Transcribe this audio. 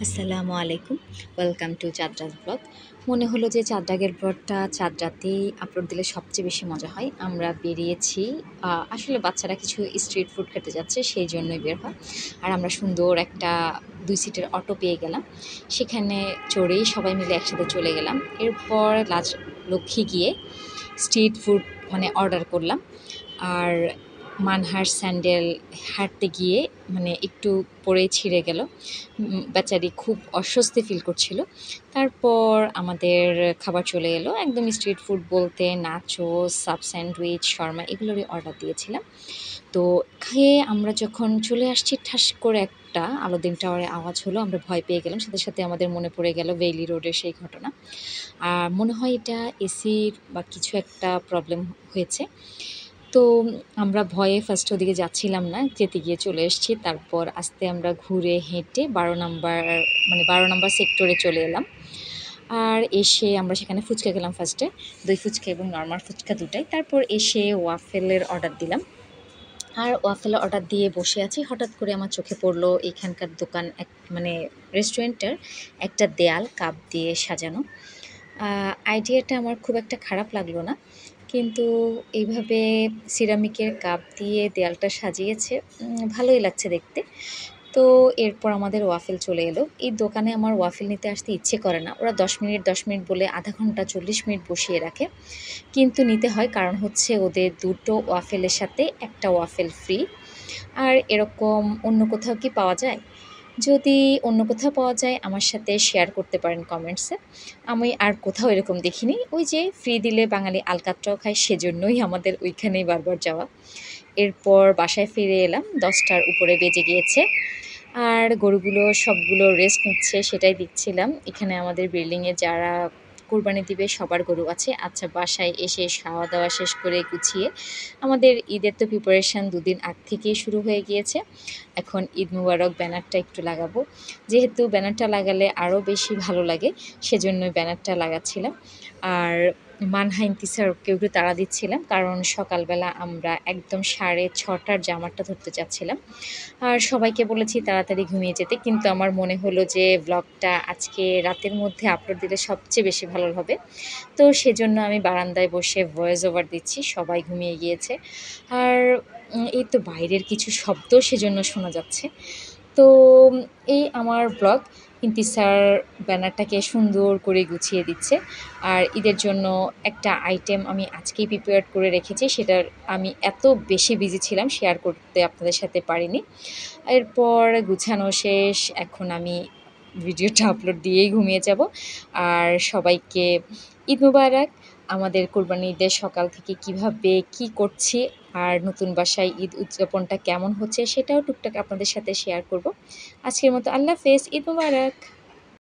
আসসালামু আলাইকুম। Welcome to Chandraat blog. মনে হলো যে চাঁদরাগের ব্লগটা চাঁদ রাতেই আপলোড দিলে সবচেয়ে বেশি মজা হয়। আমরা বেরিয়েছি, আসলে বাচ্চারা কিছু স্ট্রিট ফুড খেতে যাচ্ছে, সেই জন্যই বের হয়। আর আমরা সুন্দর একটা ২ সিটের অটো পেয়ে গেলাম। সেখানে চড়েই সবাই মিলে একসাথে চলে গেলাম। এরপর লক্ষ্মী গিয়ে স্ট্রিট ফুড অর্ডার করলাম। আর মানহার স্যান্ডেল হাঁটতে গিয়ে একটু পরেই ছিঁড়ে গেল। বেচারি খুব অস্বস্তি ফিল করছিল। তারপর আমাদের খাবার চলে এলো। একদম স্ট্রিট ফুড বলতে নাচোস, সাব স্যান্ডউইচ, শর্মা এগুলোরই অর্ডার দিয়েছিলাম। তো খেয়ে আমরা যখন চলে আসছি, ঠাস করে একটা আলাদিন টাওয়ারে আওয়াজ হলো। আমরা ভয় পেয়ে গেলাম। সাথে, সাথে আমাদের মনে পড়ে গেল বেইলি রোডের সেই ঘটনা। মনে হয় এটা এসির বা কিছু একটা প্রবলেম হয়েছে। তো আমরা ভয়ে ফার্স্টে ওদিকে যাচ্ছিলাম না। যেতে গিয়ে চলে এসেছি। তারপর আস্তে আমরা ঘুরে হেঁটে ১২ নাম্বার সেক্টরে চলে এলাম। আর এসে আমরা সেখানে ফুচকা খেলাম ফার্স্টে। দই ফুচকা এবং নরমাল ফুচকা দুটাই। তারপর এসে ওয়াফেলের অর্ডার দিলাম। আর ওয়াফেলের অর্ডার দিয়ে বসে আছি। হঠাৎ করে আমার চোখে পড়লো এখানকার দোকান রেস্টুরেন্টের একটা দেয়াল কাপ দিয়ে সাজানো। আইডিয়াটা আমার খুব একটা খারাপ লাগলো না। কিন্তু এইভাবে সিরামিকের কাপ দিয়ে দেয়ালটা সাজিয়েছে, ভালোই লাগছে দেখতে। তো এরপর আমাদের ওয়াফেল চলে এলো। এই দোকানে আমার ওয়াফেল নিতে আসতে ইচ্ছে করে না। ওরা ১০ মিনিট ১০ মিনিট বলে আধা ঘন্টা ৪০ মিনিট বসিয়ে রাখে। কিন্তু নিতে হয়, কারণ হচ্ছে ওদের ২ টো ওয়াফেলের সাথে ১ টা ওয়াফেল ফ্রি। আর এরকম অন্য কোথাও কি পাওয়া যায়? যদি অন্য কোথাও পাওয়া যায় আমার সাথে শেয়ার করতে পারেন কমেন্টসে। আমি আর কোথাও এরকম দেখিনি। ওই যে ফ্রি দিলে বাঙালি আলকাতরাও খায়, সেজন্যই আমাদের ওইখানেই বারবার যাওয়া। এরপর বাসায় ফিরে এলাম, ১০টার উপরে বেজে গিয়েছে। আর গরুগুলো সবগুলো রেস্ট নিচ্ছে, সেটাই দেখছিলাম। এখানে আমাদের বিল্ডিংয়ে যারা কোরবানি দিবে সবার গরু আছে। আচ্ছা, বাসায় এসে খাওয়া-দাওয়া শেষ করে গুছিয়ে আমাদের ঈদের তো প্রিপারেশন ২ দিন আগ থেকেই শুরু হয়ে গিয়েছে। এখন ঈদ মুবারক ব্যানারটা একটু লাগাবো। যেহেতু ব্যানারটা লাগালে আরও বেশি ভালো লাগে, সেজন্যই ব্যানারটা লাগাচ্ছিলাম। আর মানহা, ইন্তিসারকে একটু তাড়া দিচ্ছিলাম, কারণ সকালবেলা আমরা একদম ৬:৩০টার জামারটা ধরতে চাচ্ছিলাম। আর সবাইকে বলেছি তাড়াতাড়ি ঘুমিয়ে যেতে, কিন্তু আমার মনে হলো যে ব্লগটা আজকে রাতের মধ্যে আপলোড দিলে সবচেয়ে বেশি ভালো হবে। তো সেজন্য আমি বারান্দায় বসে ভয়েস ওভার দিচ্ছি। সবাই ঘুমিয়ে গিয়েছে। আর এই তো বাইরের কিছু শব্দ সেজন্য শোনা যাচ্ছে। তো এই আমার ব্লগ। ইন্তিসার ব্যানারটাকে সুন্দর করে গুছিয়ে দিচ্ছে। আর ঈদের জন্য একটা আইটেম আমি আজকেই প্রিপেয়ার করে রেখেছি। সেটার আমি এত বেশি বিজি ছিলাম, শেয়ার করতে আপনাদের সাথে পারিনি। এরপর গুছানো শেষ। এখন আমি ভিডিওটা আপলোড দিয়েই ঘুমিয়ে যাব। আর সবাইকে ঈদ মুবারক। আমাদের কোরবানির ঈদের সকাল থেকে কিভাবে কি করছি আর নতুন বাসায় ঈদ উদযাপনটা কেমন হচ্ছে সেটাও টুকটাক আপনাদের সাথে শেয়ার করব। আজকের মতো আল্লাহ হাফেজ। ঈদ মুবারক।